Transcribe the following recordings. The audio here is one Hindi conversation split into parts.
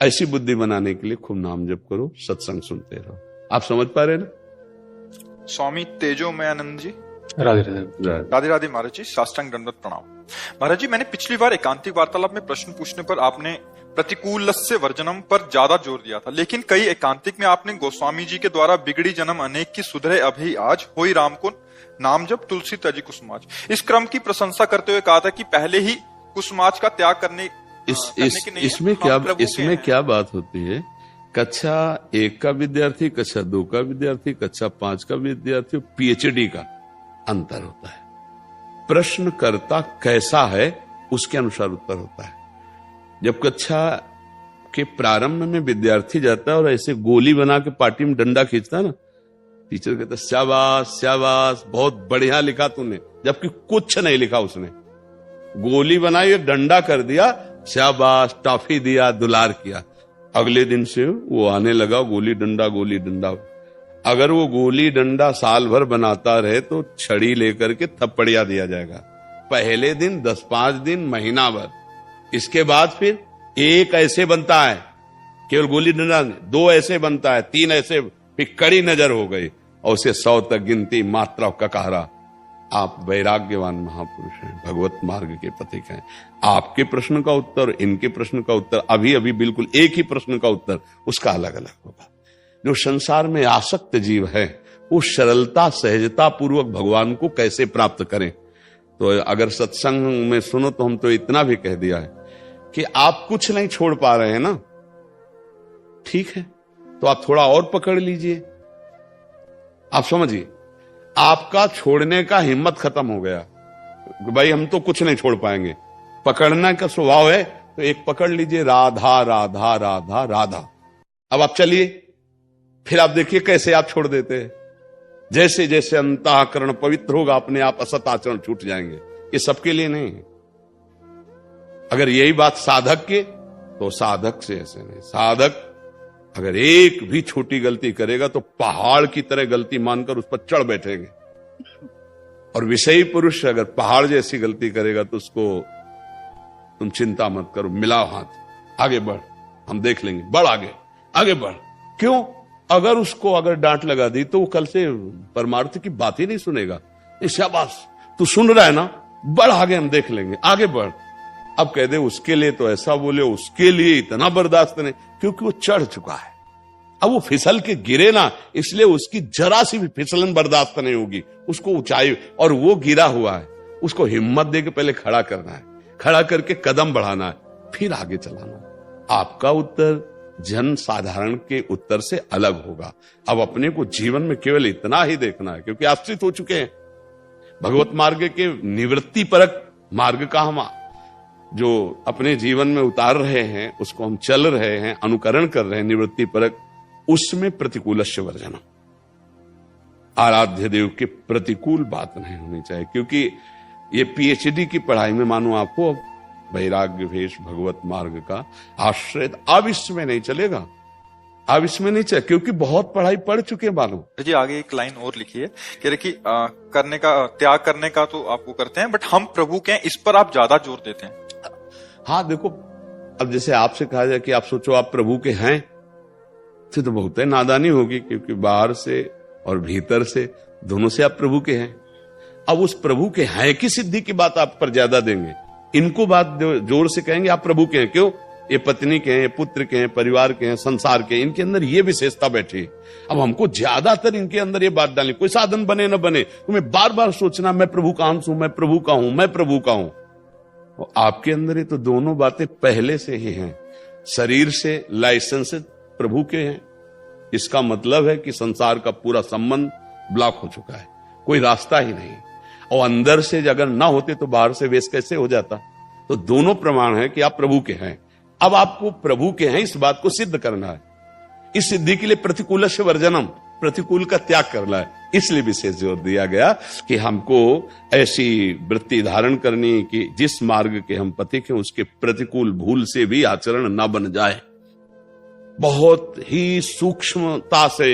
ऐसी बुद्धि बनाने के लिए खूब नाम जप करो, सत्संग सुनते रहो। आप समझ पा रहे ना? स्वामी तेजोमयानंद जी, राधे राधे। राधे राधे महाराज जी, साष्टांग दंडवत प्रणाम। महाराज जी, मैंने पिछली बार एकांतिक वार्तालाप में प्रश्न पूछने पर आपने प्रतिकूलस्य वर्जनम पर ज्यादा जोर दिया था, लेकिन कई एकांतिक में आपने गोस्वामी जी के द्वारा बिगड़ी जन्म अनेक की सुधरे अभी आज, होई राम को नाम जब तुलसी तजी कुसुमाज, इस क्रम की प्रशंसा करते हुए कहा था कि पहले ही कुसुमाज का त्याग करने इसमें क्या बात होती है? कक्षा 1 का विद्यार्थी, कक्षा 2 का विद्यार्थी, कक्षा 5 का विद्यार्थी, पीएचडी का अंतर होता है। प्रश्नकर्ता कैसा है उसके अनुसार उत्तर होता है। जब कक्षा के प्रारंभ में विद्यार्थी जाता है और ऐसे गोली बना के पार्टी में डंडा खींचता है ना, टीचर कहता है शाबाश शाबाश, बहुत बढ़िया लिखा तूने, जबकि कुछ नहीं लिखा उसने। गोली बनाई, डंडा कर दिया, शाबाश, टॉफी दिया, दुलार किया। अगले दिन से वो आने लगा गोली डंडा गोली डंडा। अगर वो गोली डंडा साल भर बनाता रहे तो छड़ी लेकर के थप्पड़िया दिया जाएगा। पहले दिन 10-5 दिन, महीना भर। इसके बाद फिर एक ऐसे बनता है, केवल गोली डंडा, 2 ऐसे बनता है, 3 ऐसे, फिर कड़ी नजर हो गई और उसे 100 तक गिनती, मात्रा, ककारा। आप वैराग्यवान महापुरुष हैं, भगवत मार्ग के पथिक हैं। आपके प्रश्न का उत्तर, इनके प्रश्न का उत्तर, अभी अभी बिल्कुल एक ही प्रश्न का उत्तर उसका अलग अलग होगा। जो संसार में आसक्त जीव है वो सरलता सहजता पूर्वक भगवान को कैसे प्राप्त करें? तो अगर सत्संग में सुनो तो हम तो इतना भी कह दिया है कि आप कुछ नहीं छोड़ पा रहे हैं ना, ठीक है, तो आप थोड़ा और पकड़ लीजिए। आप समझिए, आपका छोड़ने का हिम्मत खत्म हो गया, भाई हम तो कुछ नहीं छोड़ पाएंगे, पकड़ने का स्वभाव है, तो एक पकड़ लीजिए, राधा राधा राधा राधा। अब आप चलिए, फिर आप देखिए कैसे आप छोड़ देते हैं। जैसे जैसे अंतःकरण पवित्र होगा, अपने आप असत आचरण छूट जाएंगे। ये सबके लिए नहीं है। अगर यही बात साधक के, तो साधक से ऐसे नहीं। साधक अगर एक भी छोटी गलती करेगा तो पहाड़ की तरह गलती मानकर उस पर चढ़ बैठेंगे, और विषयी पुरुष अगर पहाड़ जैसी गलती करेगा तो उसको तुम चिंता मत करो, मिलाओ हाथ, आगे बढ़, हम देख लेंगे, बढ़ आगे, आगे बढ़। क्यों? अगर उसको अगर डांट लगा दी तो वो कल से परमार्थ की बात ही नहीं सुनेगा। शाबाश, तू सुन रहा है ना, बढ़ आगे, हम देख लेंगे, आगे बढ़। अब कह दे उसके लिए तो ऐसा बोले, उसके लिए इतना बर्दाश्त नहीं, क्योंकि वो चढ़ चुका है। अब वो फिसल के गिरे ना, इसलिए उसकी जरा सी भी फिसलन बर्दाश्त नहीं होगी, उसको ऊंचाई, और वो गिरा हुआ है, उसको हिम्मत दे के पहले खड़ा करना है, खड़ा करके कदम बढ़ाना है, फिर आगे चलाना। आपका उत्तर जन साधारण के उत्तर से अलग होगा। अब अपने को जीवन में केवल इतना ही देखना है, क्योंकि आश्रित हो चुके हैं। भगवत मार्ग के निवृत्ति परक मार्ग का हम जो अपने जीवन में उतार रहे हैं, उसको हम चल रहे हैं, अनुकरण कर रहे हैं, निवृत्ति परक, उसमें प्रतिकूलस्य वर्जनम, आराध्य देव के प्रतिकूल बात नहीं होनी चाहिए। क्योंकि ये पीएचडी की पढ़ाई में मानो आपको वैराग्य भेष भगवत मार्ग का आश्रय, अब इसमें नहीं चलेगा, अब इसमें नहीं चलेगा, क्योंकि बहुत पढ़ाई पढ़ चुके मानो जी। आगे एक लाइन और लिखी है, कह रहे कि करने का, त्याग करने का तो आप वो करते हैं, बट हम प्रभु के हैं, इस पर आप ज्यादा जोर देते हैं। हाँ देखो, अब जैसे आपसे कहा जाए कि आप सोचो आप प्रभु के हैं, तो बहुत है नादानी होगी, क्योंकि बाहर से और भीतर से दोनों से आप प्रभु के हैं। अब उस प्रभु के हैं की सिद्धि की बात आप पर ज्यादा देंगे, इनको बात जोर से कहेंगे आप प्रभु के हैं। क्यों? ये पत्नी के हैं, ये पुत्र के हैं, परिवार के हैं, संसार के, इनके अंदर ये विशेषता बैठी। अब हमको ज्यादातर इनके अंदर ये बात डालनी, कोई साधन बने न बने, तुम्हें बार बार सोचना मैं प्रभु का अंश हूं, मैं प्रभु का हूं, मैं प्रभु का हूं। और आपके अंदर ये तो दोनों बातें पहले से ही हैं। शरीर से लाइसेंस प्रभु के हैं, इसका मतलब है कि संसार का पूरा संबंध ब्लॉक हो चुका है, कोई रास्ता ही नहीं। और अंदर से अगर ना होते तो बाहर से वेश कैसे हो जाता? तो दोनों प्रमाण है कि आप प्रभु के हैं। अब आपको प्रभु के हैं इस बात को सिद्ध करना है। इस सिद्धि के लिए प्रतिकूलस्य वर्जनम, प्रतिकूल का त्याग करना है। इसलिए विशेष जोर दिया गया कि हमको ऐसी वृत्ति धारण करनी कि जिस मार्ग के हम पथिक हैं उसके प्रतिकूल भूल से भी आचरण न बन जाए। बहुत ही सूक्ष्मता से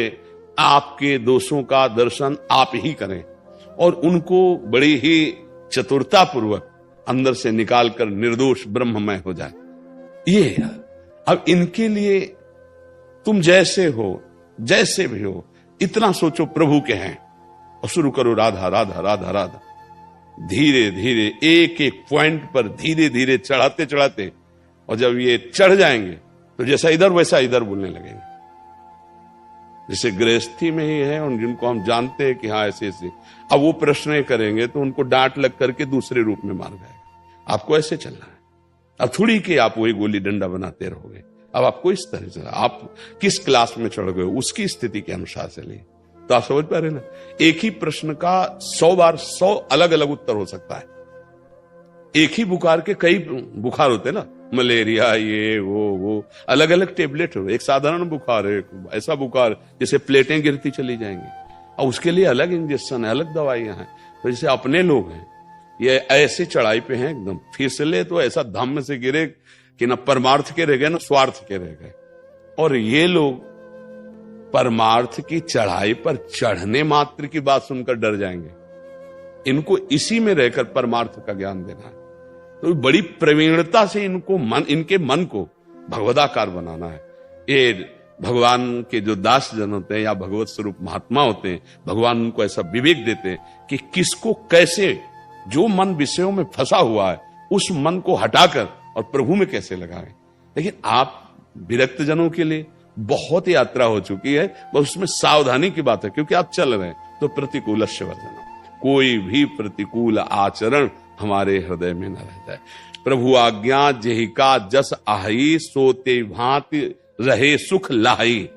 आपके दोषों का दर्शन आप ही करें और उनको बड़ी ही चतुरता पूर्वक अंदर से निकालकर निर्दोष ब्रह्ममय हो जाए। ये अब इनके लिए तुम जैसे हो, जैसे भी हो, इतना सोचो प्रभु के हैं और शुरू करो राधा राधा राधा राधा। धीरे धीरे एक एक पॉइंट पर धीरे धीरे चढ़ाते चढ़ाते, और जब ये चढ़ जाएंगे तो जैसा इधर वैसा इधर बोलने लगेंगे। जैसे गृहस्थी में ही है, और जिनको हम जानते हैं कि हाँ ऐसे ऐसे, अब वो प्रश्न करेंगे तो उनको डांट लग करके दूसरे रूप में मार जाएगा। आपको ऐसे चलना है। अब थोड़ी कि आप वही गोली डंडा बनाते रहोगे। अब आपको इस तरह से, आप किस क्लास में चढ़ गए उसकी स्थिति के अनुसार चलिए। तो आप समझ पा रहे ना, एक ही प्रश्न का 100 बार 100 अलग अलग उत्तर हो सकता है। एक ही बुखार के कई बुखार होते हैं ना, मलेरिया, ये वो अलग अलग टेबलेट हो। एक साधारण बुखार है, ऐसा बुखार जैसे प्लेटें गिरती चली जाएंगी, और उसके लिए अलग इंजेक्शन है, अलग दवाइयां हैं। तो जैसे अपने लोग हैं, ये ऐसे चढ़ाई पे हैं, एकदम फिसले तो ऐसा धम्म से गिरे कि न परमार्थ के रह गए न स्वार्थ के रह गए। और ये लोग परमार्थ की चढ़ाई पर चढ़ने मात्र की बात सुनकर डर जाएंगे। इनको इसी में रहकर परमार्थ का ज्ञान देना है। तो बड़ी प्रवीणता से इनके मन को भगवदाकार बनाना है। ये भगवान के जो दास जन होते हैं या भगवत स्वरूप महात्मा होते हैं, भगवान उनको ऐसा विवेक देते हैं कि किसको कैसे, जो मन विषयों में फंसा हुआ है उस मन को हटाकर और प्रभु में कैसे लगाएं। लेकिन आप विरक्त जनों के लिए बहुत यात्रा हो चुकी है, बस उसमें सावधानी की बात है, क्योंकि आप चल रहे हैं। तो प्रतिकूलस्य वर्जनम, कोई भी प्रतिकूल आचरण हमारे हृदय में न रह जाए। प्रभु आज्ञा जेहि का जस आही, सोते भांति रहे सुख लाही।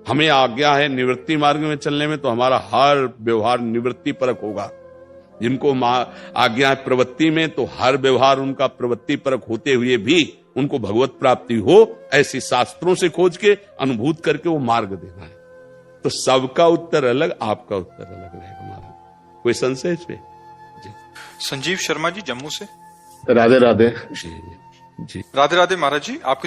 हमें आज्ञा है निवृत्ति मार्ग में चलने में, तो हमारा हर व्यवहार निवृत्ति परक होगा। जिनको आज्ञा है प्रवृत्ति में, तो हर व्यवहार उनका प्रवृत्ति परक होते हुए भी उनको भगवत प्राप्ति हो, ऐसी शास्त्रों से खोज के अनुभूत करके वो मार्ग देना है। तो सबका उत्तर अलग, आपका उत्तर अलग रहेगा। हमारा कोई संशय इसमें? संजीव शर्मा जी जम्मू से। राधे राधे। जी जी। राधे राधे महाराज जी, आपके